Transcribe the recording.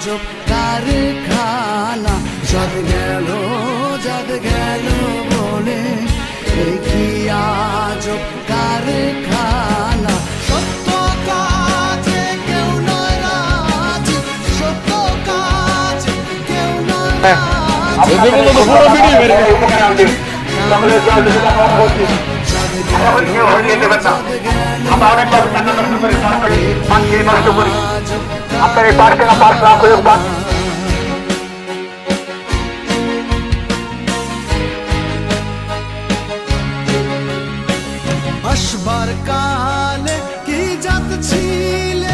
আজব কারখানা, যাদ গেল বলে কি আজব কারখানা। সত্য কাজে কেউ নয় রাজি, সত্য কাজে কেউ নয় রাজি। আপনার এই পার্কে না পার্ক লাভ হয়ে আসবার কালে কি জাত ছিলে